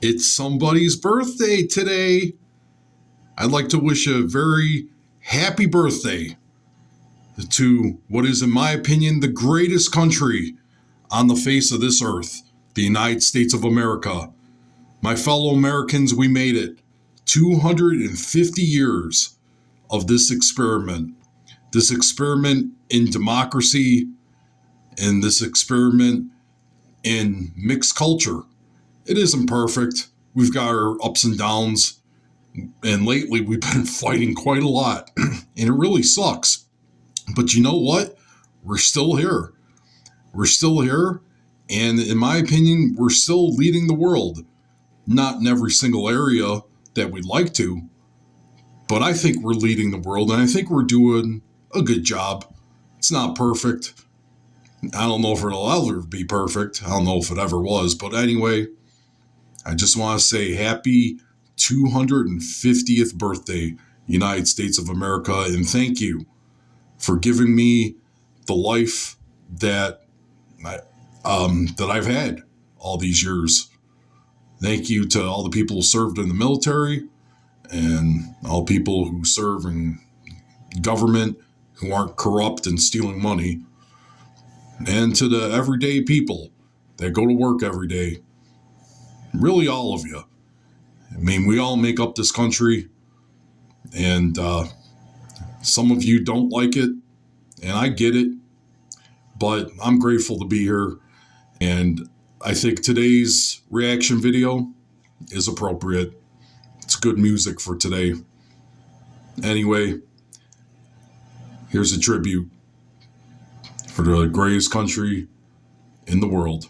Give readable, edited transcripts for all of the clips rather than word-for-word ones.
It's somebody's birthday today. I'd like to wish a very happy birthday to what is, in my opinion, the greatest country on the face of this earth, the United States of America. My fellow Americans, we made it. 250 years of this experiment in democracy, and this experiment in mixed culture. It isn't perfect. We've got our ups and downs, and lately we've been fighting quite a lot, and it really sucks. But you know what? We're still here. We're still here, and in my opinion, we're still leading the world. Not in every single area that we'd like to, but I think we're leading the world, and I think we're doing a good job. It's not perfect. I don't know if it'll ever be perfect. I don't know if it ever was, but anyway, I just want to say happy 250th birthday, United States of America, and thank you for giving me the life that I've had all these years. Thank you to all the people who served in the military and all people who serve in government who aren't corrupt and stealing money, and to the everyday people that go to work every day. Really, all of you. I mean, we all make up this country, and some of you don't like it, and I get it, but I'm grateful to be here, and I think today's reaction video is appropriate. It's good music for today. Anyway, here's a tribute for the greatest country in the world.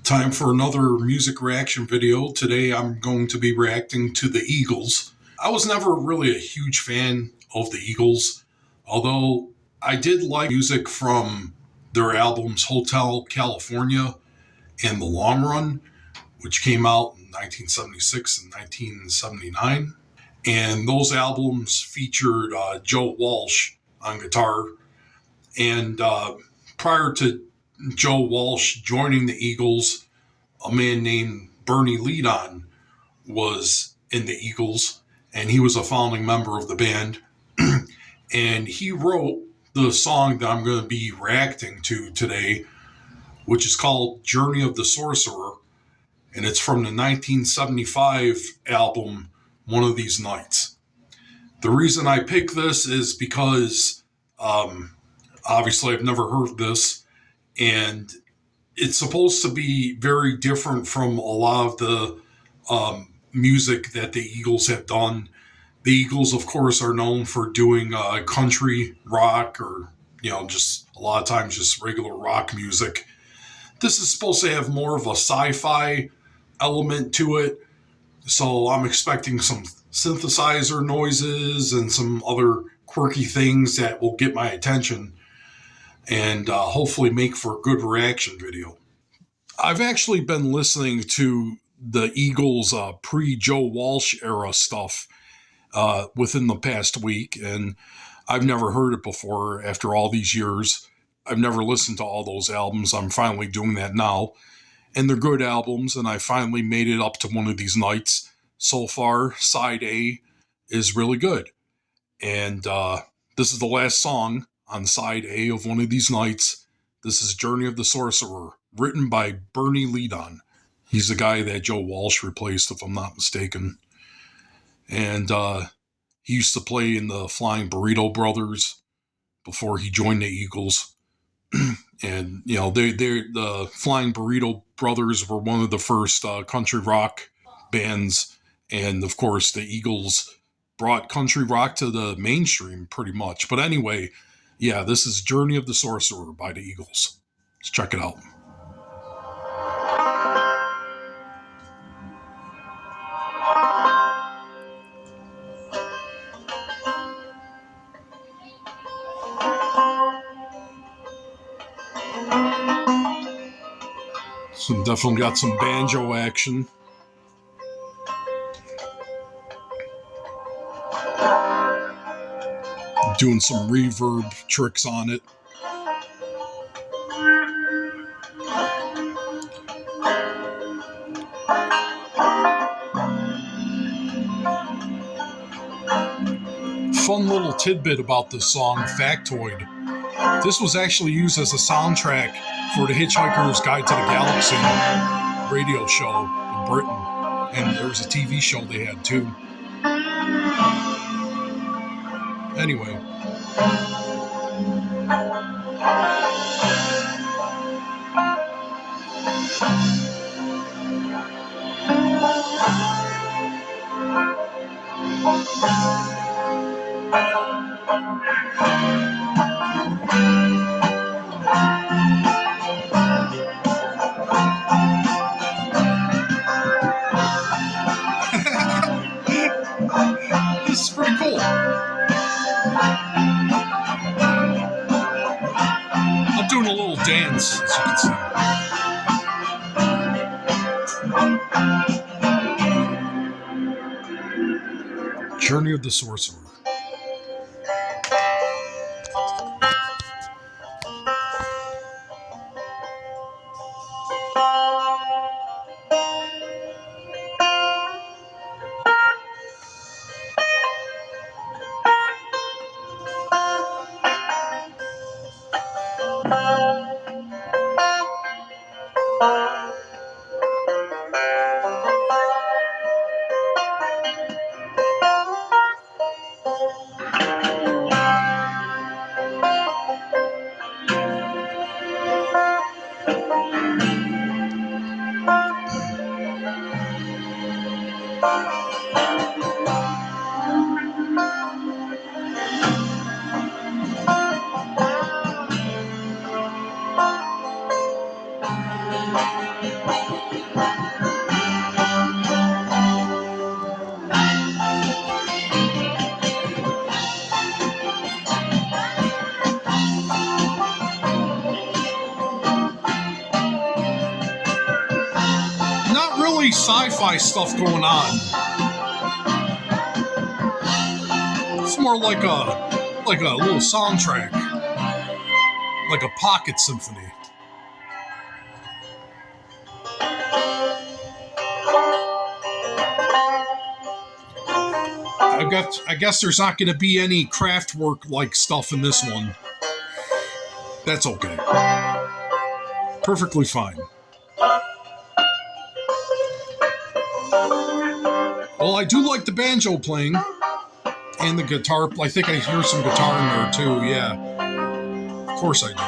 Time for another music reaction video. Today I'm going to be reacting to the Eagles. I was never really a huge fan of the Eagles, although I did like music from their albums Hotel California and The Long Run, which came out in 1976 and 1979. And those albums featured Joe Walsh on guitar. And prior to Joe Walsh joining the Eagles, a man named Bernie Leadon was in the Eagles, and he was a founding member of the band. And he wrote the song that I'm going to be reacting to today, which is called Journey of the Sorcerer, and it's from the 1975 album, One of These Nights. The reason I picked this is because obviously I've never heard this, and it's supposed to be very different from a lot of the music that the Eagles have done. The Eagles, of course, are known for doing country rock, or, just a lot of times just regular rock music. This is supposed to have more of a sci-fi element to it, so I'm expecting some synthesizer noises and some other quirky things that will get my attention and hopefully make for a good reaction video. I've actually been listening to the Eagles pre-Joe Walsh era stuff within the past week, and I've never heard it before after all these years. I've never listened to all those albums. I'm finally doing that now, and they're good albums, and I finally made it up to One of These Nights. So far, side A is really good, and this is the last song on side A of One of These Nights. This is Journey of the Sorcerer, written by Bernie Leadon. He's the guy that Joe Walsh replaced, if I'm not mistaken. And He used to play in the Flying Burrito Brothers before he joined the Eagles. And, the Flying Burrito Brothers were one of the first country rock bands. And, of course, the Eagles brought country rock to the mainstream pretty much. But anyway, yeah, this is Journey of the Sorcerer by the Eagles. Let's check it out. Definitely got some banjo action. Doing some reverb tricks on it. Fun little tidbit about this song, factoid. This was actually used as a soundtrack for the Hitchhiker's Guide to the Galaxy radio show in Britain. And there was a TV show they had too. Anyway. This is pretty cool. I'm doing a little dance, as you can see. Journey of the Sorcerer. Sci-fi stuff going on. It's more like a little soundtrack, like a pocket symphony. I guess there's not going to be any craft work like stuff in this one. That's okay. Perfectly fine. Well, I do like the banjo playing and the guitar. I think I hear some guitar in there too. Yeah, of course I do.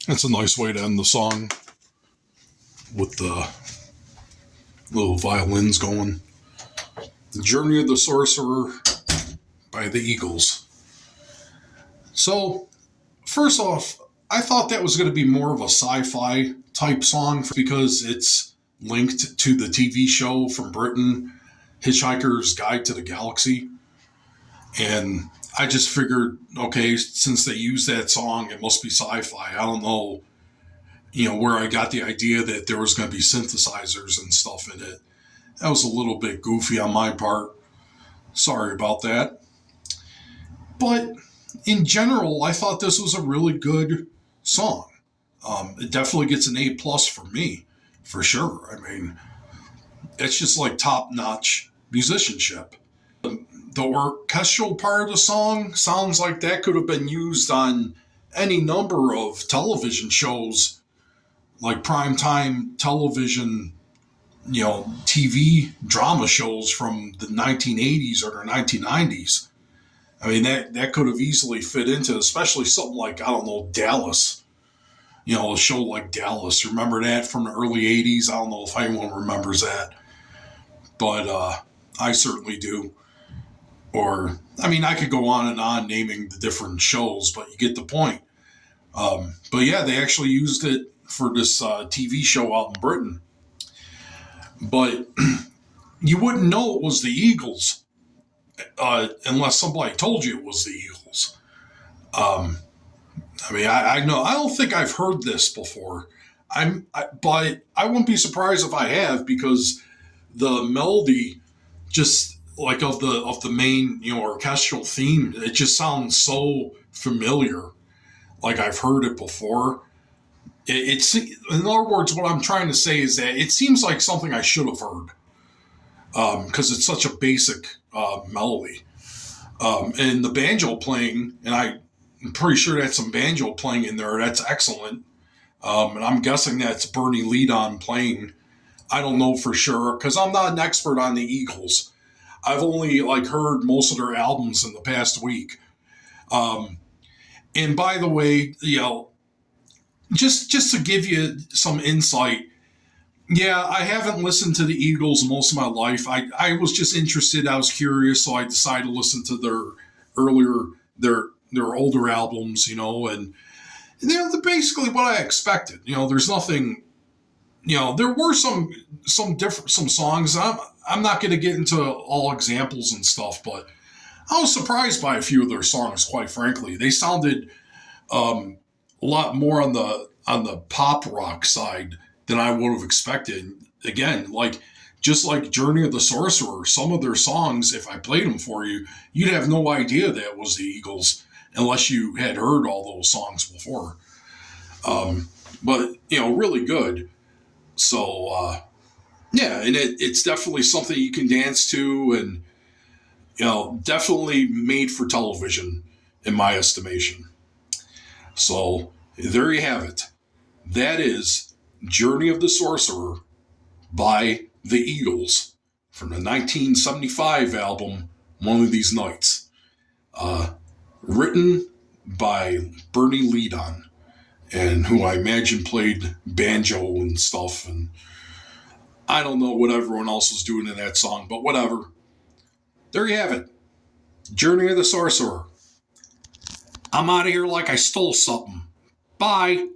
It's a nice way to end the song with the little violins going. The Journey of the Sorcerer by the Eagles. So, first off, I thought that was going to be more of a sci-fi type song because it's linked to the TV show from Britain, Hitchhiker's Guide to the Galaxy. And I just figured, okay, since they use that song, it must be sci-fi. I don't know, where I got the idea that there was going to be synthesizers and stuff in it. That was a little bit goofy on my part. Sorry about that. But in general, I thought this was a really good song. It definitely gets an A+ for me, for sure. I mean, it's just like top-notch musicianship. The orchestral part of the song sounds like that could have been used on any number of television shows, like primetime television, TV drama shows from the 1980s or the 1990s. I mean, that could have easily fit into, especially something like, I don't know, Dallas. A show like Dallas. Remember that from the early 80s? I don't know if anyone remembers that. But I certainly do. Or, I mean, I could go on and on naming the different shows, but you get the point. But yeah, they actually used it for this TV show out in Britain. But you wouldn't know it was the Eagles unless somebody told you it was the Eagles. I mean, I know, I don't think I've heard this before. But I wouldn't be surprised if I have, because the melody, just like of the main orchestral theme, it just sounds so familiar, like I've heard it before. It's, in other words, what I'm trying to say is that it seems like something I should have heard, because it's such a basic melody. And the banjo playing, and I'm pretty sure that's some banjo playing in there. That's excellent. And I'm guessing that's Bernie Leadon playing. I don't know for sure, because I'm not an expert on the Eagles. I've only heard most of their albums in the past week. And by the way, just to give you some insight, yeah, I haven't listened to the Eagles most of my life. I was just interested. I was curious, so I decided to listen to their older albums, and they're basically what I expected. There's nothing. There were some songs. I'm not going to get into all examples and stuff, but I was surprised by a few of their songs. Quite frankly, they sounded a lot more on the pop rock side than I would have expected. Again, just like Journey of the Sorcerer, some of their songs, if I played them for you, you'd have no idea that was the Eagles unless you had heard all those songs before. But really good. So yeah, and it's definitely something you can dance to, and definitely made for television in my estimation. So there you have it. That is Journey of the Sorcerer by the Eagles from the 1975 album One of These Nights. Written by Bernie Leadon, and who I imagine played banjo and stuff, and I don't know what everyone else was doing in that song, but whatever. There you have it. Journey of the Sorcerer. I'm out of here like I stole something. Bye.